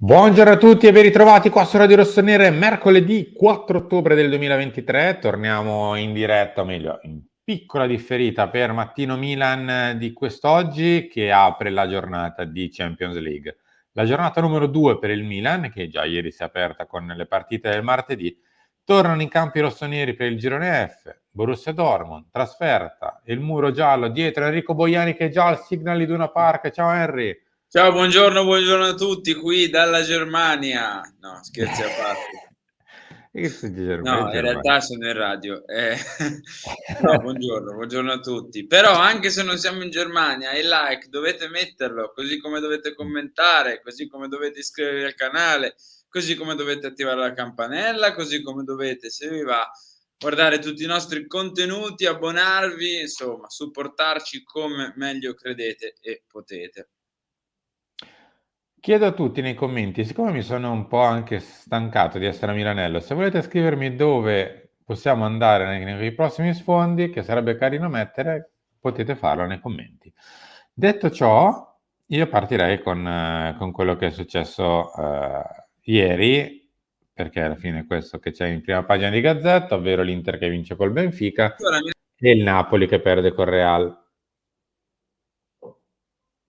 Buongiorno a tutti e ben ritrovati qua su Radio Rossonere, mercoledì 4 ottobre del 2023, torniamo in diretta, o meglio, in piccola differita per Mattino Milan di quest'oggi che apre la giornata di Champions League. La giornata numero 2 per il Milan, che già ieri si è aperta con le partite del martedì, tornano in campo i rossoneri per il girone F, Borussia Dortmund, trasferta, il muro giallo dietro Enrico Boiani che è già al Signal Iduna Park. Ciao Henry! Ciao, buongiorno a tutti qui dalla Germania. No, scherzi a parte. No, in realtà sono in radio. No, buongiorno a tutti. Però anche se non siamo in Germania, il like dovete metterlo, così come dovete commentare, così come dovete iscrivervi al canale, così come dovete attivare la campanella, così come dovete, se vi va, guardare tutti i nostri contenuti, abbonarvi, insomma, supportarci come meglio credete e potete. Chiedo a tutti nei commenti, siccome mi sono un po' anche stancato di essere a Milanello, se volete scrivermi dove possiamo andare nei prossimi sfondi, che sarebbe carino mettere, potete farlo nei commenti. Detto ciò, io partirei con quello che è successo ieri, perché alla fine è questo che c'è in prima pagina di Gazzetta, ovvero l'Inter che vince col Benfica e il Napoli che perde col Real.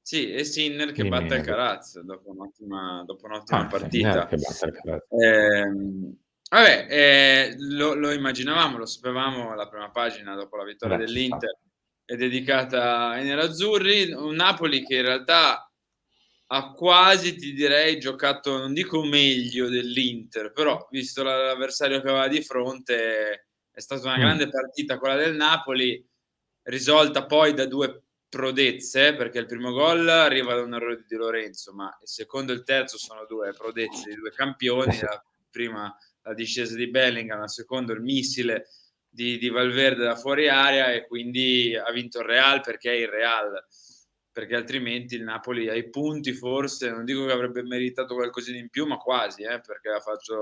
Sì, e Sinner che Dimmi, batte Henry. Alcaraz dopo un'ottima Sinner partita. che batte il Caraz. Vabbè, lo immaginavamo, lo sapevamo, la prima pagina dopo la vittoria Ci sta. dell'Inter è dedicata ai nerazzurri, un Napoli che in realtà ha quasi, ti direi, giocato, non dico meglio dell'Inter, però visto l'avversario che aveva di fronte è stata una grande partita quella del Napoli, risolta poi da 2 prodezze, perché il primo gol arriva da un errore di Di Lorenzo, ma il secondo e il terzo sono 2 prodezze di 2 campioni, Sì. la prima la discesa di Bellingham, la seconda il missile di Valverde da fuori area e quindi ha vinto il Real perché è il Real, perché altrimenti il Napoli ai punti forse, non dico che avrebbe meritato qualcosina in più, ma quasi, perché ha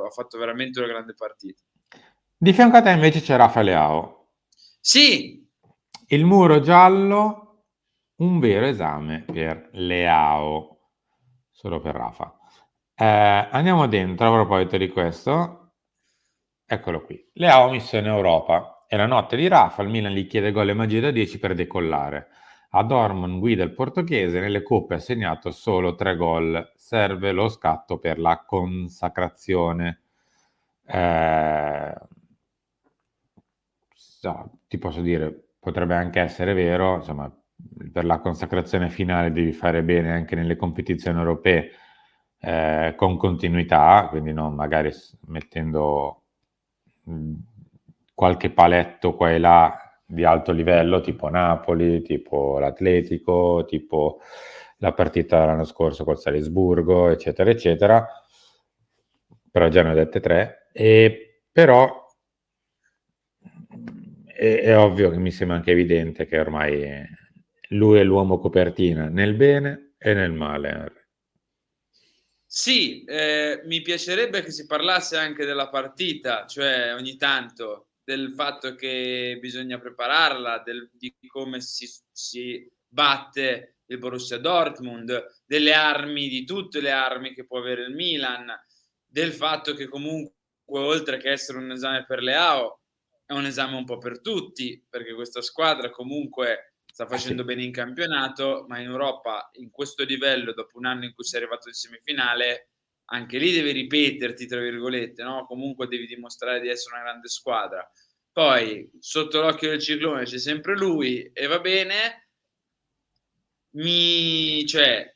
fatto veramente una grande partita. Di fianco a te invece c'è Rafa Leao. Sì, Il muro giallo, un vero esame per Leao, solo per Rafa. Andiamo dentro, a proposito di questo, eccolo qui. Leao messo in Europa. È la notte di Rafa, il Milan gli chiede gol e magia da 10 per decollare. A Dortmund guida il portoghese, nelle coppe ha segnato solo 3 gol. Serve lo scatto per la consacrazione. Ti posso dire, potrebbe anche essere vero, insomma, per la consacrazione finale devi fare bene anche nelle competizioni europee con continuità, quindi non magari mettendo qualche paletto qua e là di alto livello, tipo Napoli, tipo l'Atletico, tipo la partita dell'anno scorso col Salisburgo, eccetera, eccetera. Però già ne ho dette 3, e però è ovvio che mi sembra anche evidente che ormai lui è l'uomo copertina nel bene e nel male. sì, mi piacerebbe che si parlasse anche della partita, cioè ogni tanto, del fatto che bisogna prepararla, di come si batte il Borussia Dortmund, delle armi, di tutte le armi che può avere il Milan, del fatto che comunque oltre che essere un esame per Leao, è un esame un po' per tutti, perché questa squadra comunque sta facendo Sì. bene in campionato, ma in Europa, in questo livello, dopo un anno in cui sei arrivato in semifinale, anche lì devi ripeterti, tra virgolette, no? Comunque devi dimostrare di essere una grande squadra. Poi, sotto l'occhio del ciclone c'è sempre lui e va bene, cioè,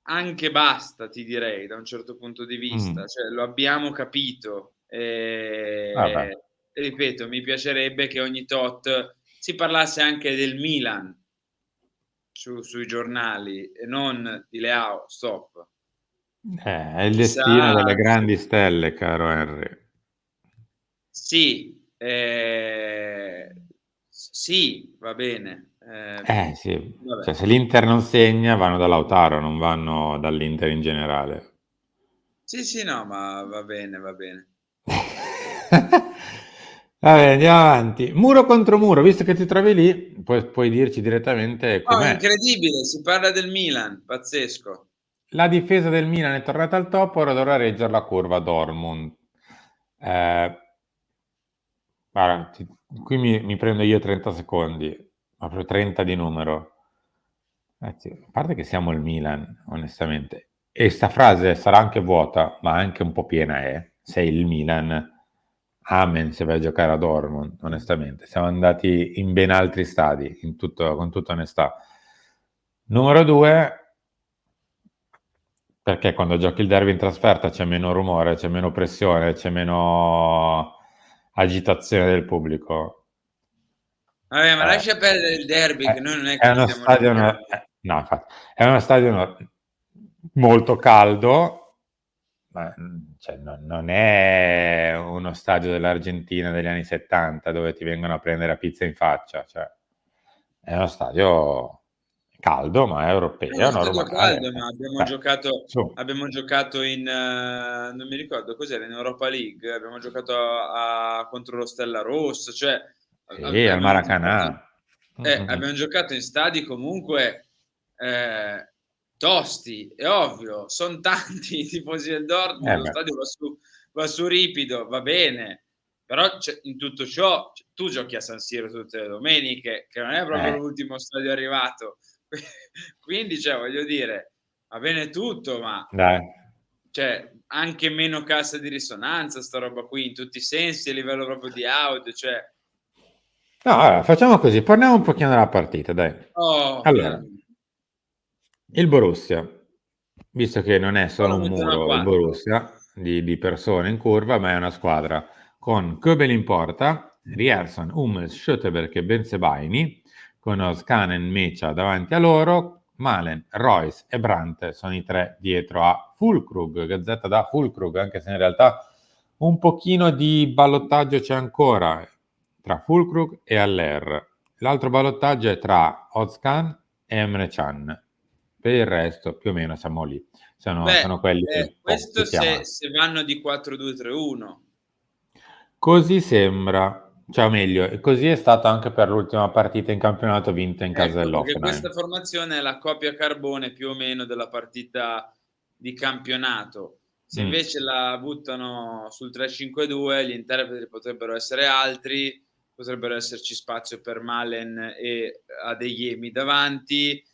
anche basta, ti direi, da un certo punto di vista, cioè, lo abbiamo capito. Vabbè. Ripeto, mi piacerebbe che ogni tot si parlasse anche del Milan sui giornali e non di Leao, stop. È il destino Chissà delle se grandi stelle, caro Henry. sì, sì, va bene. Sì, Vabbè. cioè se l'Inter non segna vanno da Lautaro, non vanno dall'Inter in generale. Sì, sì, no, ma va bene, va bene. Vabbè, andiamo avanti. Muro contro muro, visto che ti trovi lì, puoi dirci direttamente No, com'è. incredibile, si parla del Milan, pazzesco. La difesa del Milan è tornata al top, ora dovrà reggere la curva Dortmund. Guarda, qui mi prendo io 30 secondi, proprio 30 di numero. A parte che siamo il Milan, onestamente. E sta frase sarà anche vuota, ma anche un po' piena è. Sei il Milan, amen se vai a giocare a Dortmund, onestamente. Siamo andati in ben altri stadi, con tutta onestà. Numero 2, perché quando giochi il derby in trasferta c'è meno rumore, c'è meno pressione, c'è meno agitazione del pubblico. Vabbè, ma lascia perdere il derby, che noi non è È che uno stiamo stadio, giocando. no, infatti, è uno stadio molto caldo, ma cioè, non è uno stadio dell'Argentina degli anni 70 dove ti vengono a prendere a pizza in faccia, cioè, è uno stadio caldo, ma è È uno europeo, stadio normale. caldo, ma Beh, su. abbiamo giocato in, non mi ricordo cos'era, in Europa League, abbiamo giocato contro lo Stella Rossa, cioè Sì, al abbiamo giocato, Maracanã. Mm. abbiamo giocato in stadi comunque tosti, è ovvio, sono tanti i tifosi del Dortmund, lo Beh. stadio va su ripido, va bene, però in tutto ciò tu giochi a San Siro tutte le domeniche, che non è proprio l'ultimo stadio arrivato. Quindi, cioè, voglio dire, va bene tutto, ma Dai. cioè, anche meno cassa di risonanza, sta roba qui, in tutti i sensi, a livello proprio di audio, cioè. No, allora, facciamo così, parliamo un pochino della partita, dai. Oh, Allora, il Borussia, visto che non è poi solo lo un mettono a muro il 4. Borussia di persone in curva, ma è una squadra con Köbel in porta, Rierson, Hummels, Schöteberg e Bensebaini, con Oskanen, Mecha davanti a loro, Malen, Royce e Brandt sono i tre dietro a Füllkrug, gazzetta da Füllkrug, anche se in realtà un pochino di ballottaggio c'è ancora tra Füllkrug e Haller. L'altro ballottaggio è tra Özcan e Emre Can. Per il resto, più o meno, siamo lì. Sono quelli un po' più Questo chiamati. se vanno di 4-2-3-1. Così sembra, cioè o meglio, e così è stato anche per l'ultima partita in campionato vinta in casa Ecco, perché dell'Hoffenheim. questa formazione è la copia carbone più o meno della partita di campionato. Se Mm. invece la buttano sul 3-5-2, gli interpreti potrebbero essere altri, potrebbero esserci spazio per Malen e Adeyemi davanti,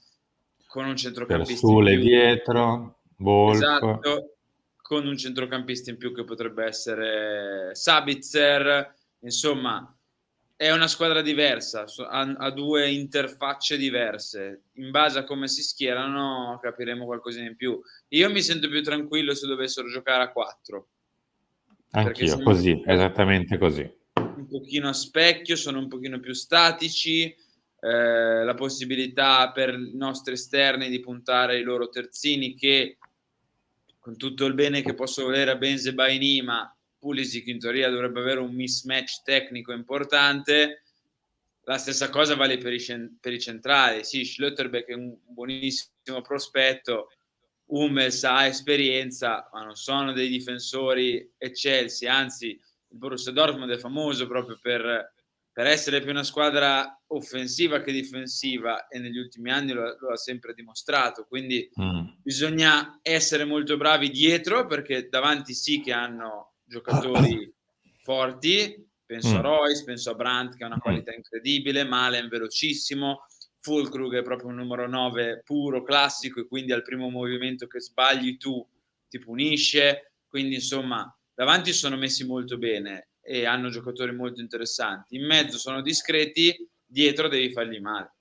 con un Per centrocampista in Sule più. dietro, Wolf. Esatto, con un centrocampista in più che potrebbe essere Sabitzer, insomma è una squadra diversa, ha due interfacce diverse. In base a come si schierano capiremo qualcosina in più. Io mi sento più tranquillo se dovessero giocare a 4, perché Anch'io, sono un così, esattamente così. pochino a specchio, sono un pochino più statici, la possibilità per i nostri esterni di puntare i loro terzini che, con tutto il bene che posso volere a Bensebaini, ma Pulisic in teoria dovrebbe avere un mismatch tecnico importante. La stessa cosa vale per i centrali. Sì, Schlotterbeck è un buonissimo prospetto, Hummels ha esperienza, ma non sono dei difensori eccelsi, anzi il Borussia Dortmund è famoso proprio per essere più una squadra offensiva che difensiva, e negli ultimi anni lo ha sempre dimostrato, quindi bisogna essere molto bravi dietro, perché davanti sì che hanno giocatori forti, penso a Royce, penso a Brandt che ha una qualità incredibile, Malen velocissimo, Füllkrug è proprio un numero 9 puro, classico, e quindi al primo movimento che sbagli tu ti punisce, quindi insomma davanti sono messi molto bene e hanno giocatori molto interessanti, in mezzo sono discreti, dietro devi fargli male.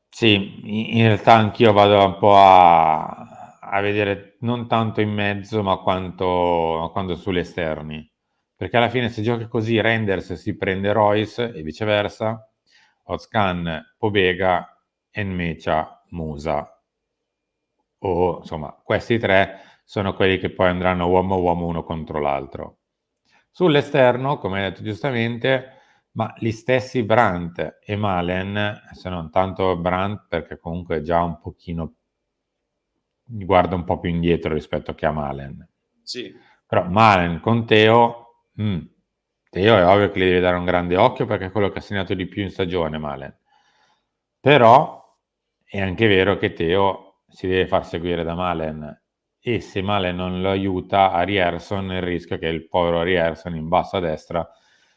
Sì, in realtà anch'io vado un po' a vedere non tanto in mezzo, ma quanto sugli esterni. Perché alla fine se giochi così, Renders si prende Royce e viceversa, Özcan, Pobega, Nmecha, Musa. O insomma, questi tre sono quelli che poi andranno uomo a uomo uno contro l'altro. Sull'esterno, come hai detto giustamente, ma gli stessi Brandt e Malen, se non tanto Brandt perché comunque è già un pochino, guarda un po' più indietro rispetto che a Malen. Sì. Però Malen con Teo, Teo è ovvio che gli devi dare un grande occhio perché è quello che ha segnato di più in stagione Malen. Però è anche vero che Teo si deve far seguire da Malen, e se Malen non lo aiuta, a Rierson il rischio è che il povero Rierson in basso a destra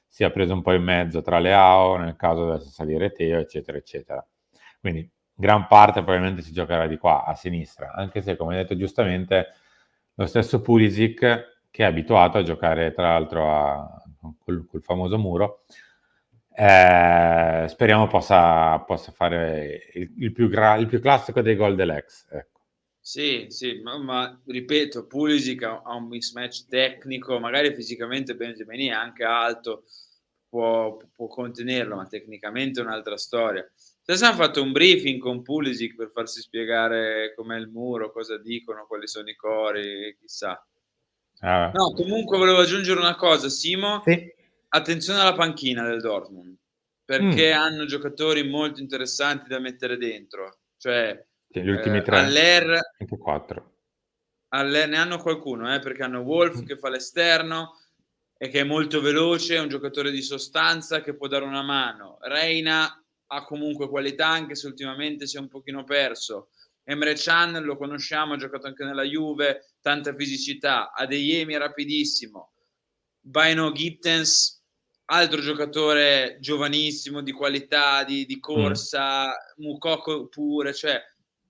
sia preso un po' in mezzo tra le AO, nel caso dovesse salire Teo, eccetera, eccetera. Quindi gran parte probabilmente si giocherà di qua, a sinistra, anche se, come hai detto giustamente, lo stesso Pulisic, che è abituato a giocare tra l'altro col famoso muro, speriamo possa fare il più classico dei gol dell'ex. Ecco. Sì, sì, ma ripeto, Pulisic ha un mismatch tecnico, magari fisicamente Benjamini è anche alto, può contenerlo, ma tecnicamente è un'altra storia. Adesso hanno fatto un briefing con Pulisic per farsi spiegare com'è il muro, cosa dicono, quali sono i cori, chissà. No, comunque volevo aggiungere una cosa, Simo, sì. attenzione alla panchina del Dortmund, perché hanno giocatori molto interessanti da mettere dentro, cioè Sì, gli ultimi 3, Haller, anche 4. ne hanno qualcuno, perché hanno Wolf che fa l'esterno e che è molto veloce, è un giocatore di sostanza che può dare una mano. Reina ha comunque qualità, anche se ultimamente si è un pochino perso. Emre Can lo conosciamo, ha giocato anche nella Juve, tanta fisicità. Adeyemi è rapidissimo. Bino Gittens, altro giocatore giovanissimo, di qualità, di corsa. Mukoko pure, cioè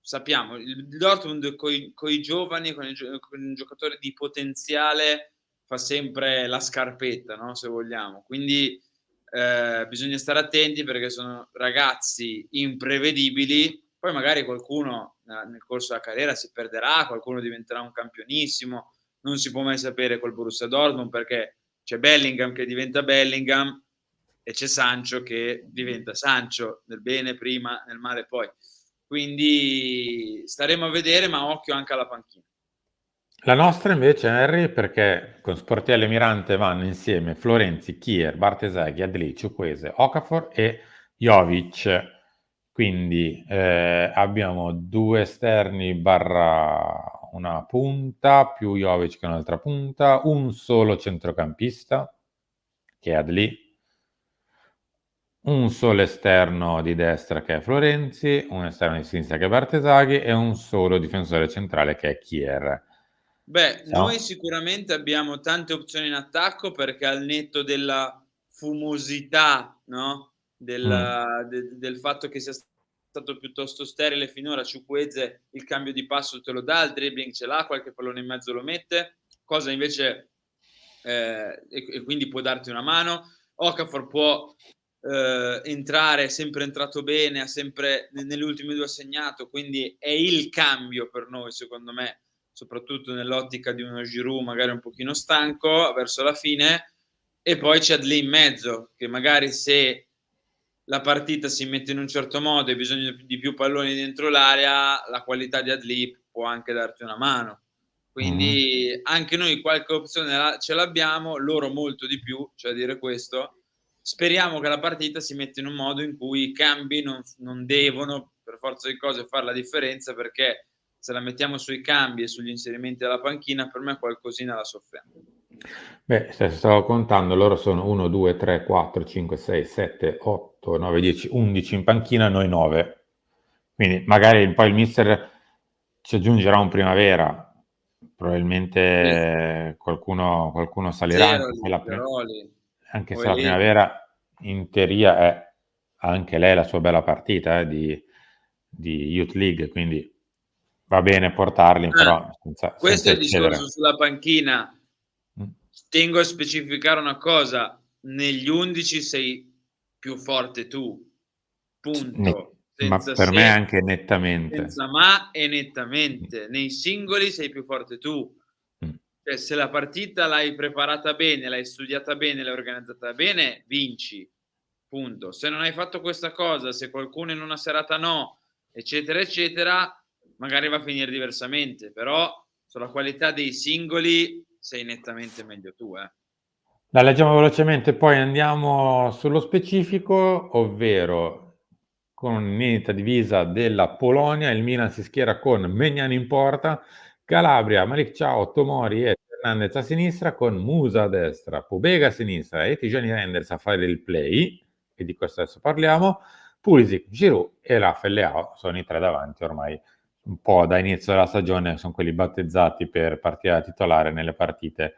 sappiamo, il Dortmund coi giovani, con i giocatori di potenziale fa sempre la scarpetta, no, se vogliamo. Quindi bisogna stare attenti perché sono ragazzi imprevedibili, poi magari qualcuno nel corso della carriera si perderà, qualcuno diventerà un campionissimo, non si può mai sapere col Borussia Dortmund perché c'è Bellingham che diventa Bellingham e c'è Sancho che diventa Sancho, nel bene prima, nel male poi. Quindi staremo a vedere, ma occhio anche alla panchina. La nostra invece, Henry, perché con Sportiello e Mirante vanno insieme Florenzi, Kier, Bartesaghi, Adli, Ciukwese, Okafor e Jovic. Quindi abbiamo 2 esterni barra una punta, più Jovic che un'altra punta, un solo centrocampista, che è Adli, un solo esterno di destra che è Florenzi, un esterno di sinistra che è Bartesaghi e un solo difensore centrale che è Kier. Beh, noi sicuramente abbiamo tante opzioni in attacco perché al netto della fumosità, no, del fatto che sia stato piuttosto sterile finora, Chukwueze il cambio di passo te lo dà, il dribbling ce l'ha, qualche pallone in mezzo lo mette, cosa invece e quindi può darti una mano. Okafor può entrare, è sempre entrato bene, ha sempre nelle ultime 2 ha segnato, quindi è il cambio per noi, secondo me, soprattutto nell'ottica di uno Giroud magari un pochino stanco verso la fine, e poi c'è Adli in mezzo, che magari se la partita si mette in un certo modo e bisogna di più palloni dentro l'area, la qualità di Adli può anche darti una mano. Quindi anche noi qualche opzione ce l'abbiamo, loro molto di più, cioè a dire questo. Speriamo che la partita si metta in un modo in cui i cambi non devono per forza di cose fare la differenza, perché se la mettiamo sui cambi e sugli inserimenti della panchina, per me qualcosina la soffriamo. Beh, se stavo contando, loro sono 1, 2, 3, 4, 5, 6, 7, 8, 9, 10, 11 in panchina, noi 9. Quindi magari poi il mister ci aggiungerà un primavera, probabilmente qualcuno salirà, anche se la primavera in teoria è anche lei la sua bella partita di Youth League, quindi va bene portarli, però questo senza è il eccedere. discorso sulla panchina. Tengo a specificare una cosa: negli 11 sei più forte tu, punto. Ma Senza per me se, anche nettamente. senza ma e nettamente. Nei singoli sei più forte tu. Cioè, se la partita l'hai preparata bene, l'hai studiata bene, l'hai organizzata bene, vinci. Punto. Se non hai fatto questa cosa, se qualcuno in una serata no, eccetera, eccetera, magari va a finire diversamente. Però sulla qualità dei singoli sei nettamente meglio tu, La leggiamo velocemente, poi andiamo sullo specifico, ovvero con l'inedita divisa della Polonia, il Milan si schiera con Maignan in porta, Calabria, Malik Ciao, Tomori e Hernandez a sinistra, con Musa a destra, Pobega a sinistra e Tijani Reinders a fare il play, e di questo adesso parliamo, Pulisic, Giroud e Rafael Leao sono i 3 davanti ormai un po' da inizio della stagione sono quelli battezzati per partire da titolare nelle partite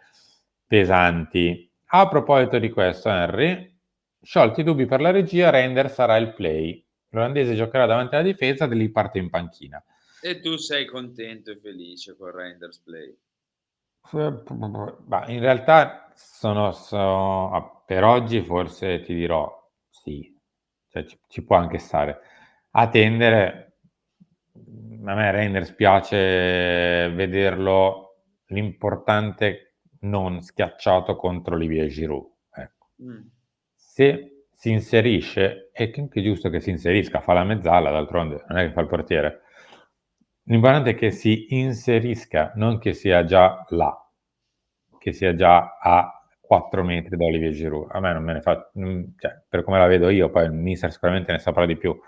pesanti. A proposito di questo, Henry, sciolti i dubbi per la regia, Reinders sarà il play. L'olandese giocherà davanti alla difesa, lì parte in panchina. E tu sei contento e felice con Reinders play? In realtà per oggi forse ti dirò sì, cioè ci può anche stare. A tendere, a me Reinders piace vederlo, l'importante non schiacciato contro Olivier Giroud. Ecco. Se si inserisce, è anche giusto che si inserisca, fa la mezzala, d'altronde non è che fa il portiere. L'importante è che si inserisca, non che sia già là, che sia già a 4 metri da Olivier Giroud. A me non me ne fa, cioè, per come la vedo io, poi il mister sicuramente ne saprà di più.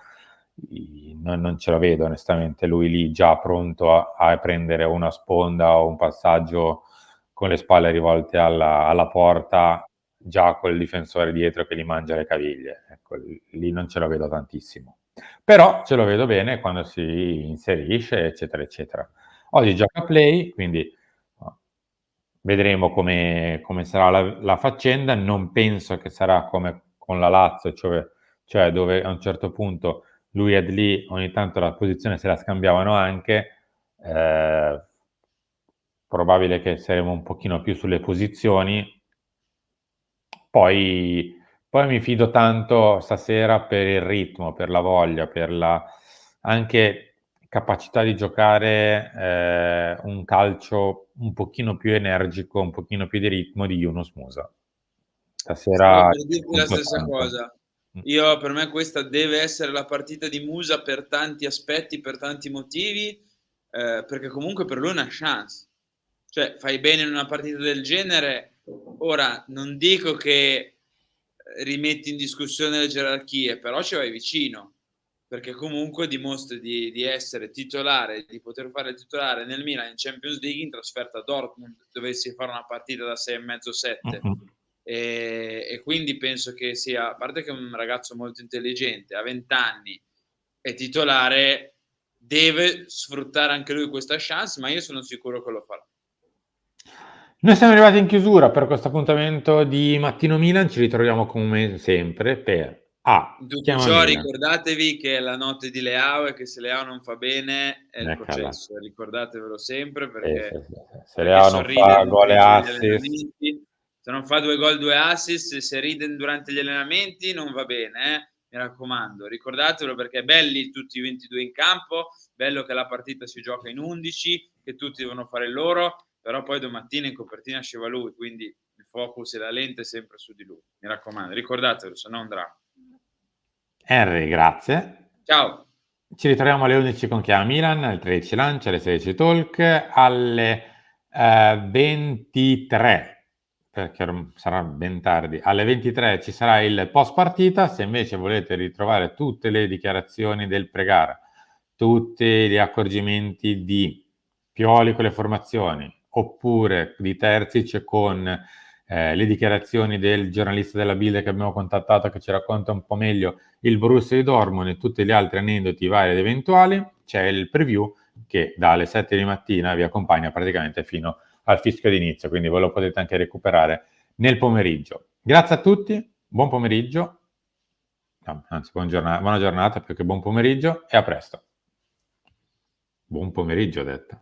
Non ce la vedo onestamente, lui lì già pronto a prendere una sponda o un passaggio con le spalle rivolte alla porta, già col difensore dietro che gli mangia le caviglie. Ecco, lì non ce la vedo tantissimo. Però ce lo vedo bene quando si inserisce, eccetera, eccetera. Oggi gioca play, quindi vedremo come sarà la faccenda. Non penso che sarà come con la Lazio, cioè dove a un certo punto lui ed lì ogni tanto la posizione se la scambiavano anche. Probabile che saremo un pochino più sulle posizioni. Poi mi fido tanto stasera per il ritmo, per la voglia, per la anche capacità di giocare un calcio un pochino più energico, un pochino più di ritmo di Yunus Musa. Stavo Stasera per dirti la stessa tanto. cosa. Per me questa deve essere la partita di Musa per tanti aspetti, per tanti motivi, perché comunque per lui è una chance. Cioè, fai bene in una partita del genere, ora non dico che rimetti in discussione le gerarchie, però ci vai vicino, perché comunque dimostri di essere titolare, di poter fare il titolare nel Milan in Champions League in trasferta a Dortmund, dovessi fare una partita da 6,5-7. E quindi penso che sia, a parte che è un ragazzo molto intelligente, ha 20 anni, è titolare, deve sfruttare anche lui questa chance, ma io sono sicuro che lo farà. Noi siamo arrivati in chiusura per questo appuntamento di Mattino Milan, ci ritroviamo come sempre per In tutto Chiama ciò Milan. ricordatevi che è la notte di Leao e che se Leao non fa bene è il Eccola. processo, ricordatevelo sempre perché, Sì. Se perché Leao non sorride fa gol e durante gli assist, allenamenti, se non fa 2 gol, 2 assist, se ride durante gli allenamenti non va bene, mi raccomando, ricordatevelo perché belli tutti i 22 in campo, bello che la partita si gioca in 11, che tutti devono fare il loro, però poi domattina in copertina sceva lui, quindi il focus e la lente è sempre su di lui, mi raccomando, ricordatevelo, se no è un dramma. Henry, grazie. Ciao. Ci ritroviamo alle 11 con Chiama Milan, alle 13 Lancia, alle 16 Talk, alle 23, perché sarà ben tardi, alle 23 ci sarà il post partita. Se invece volete ritrovare tutte le dichiarazioni del pre-gara, tutti gli accorgimenti di Pioli con le formazioni, oppure di Terzic con le dichiarazioni del giornalista della Bild che abbiamo contattato, che ci racconta un po' meglio il Borussia di Dortmund e tutti gli altri aneddoti vari ed eventuali, c'è il preview che dalle 7 di mattina vi accompagna praticamente fino al fischio d'inizio, quindi ve lo potete anche recuperare nel pomeriggio. Grazie a tutti, buon pomeriggio, anzi buona giornata più che buon pomeriggio e a presto. Buon pomeriggio, ho detto.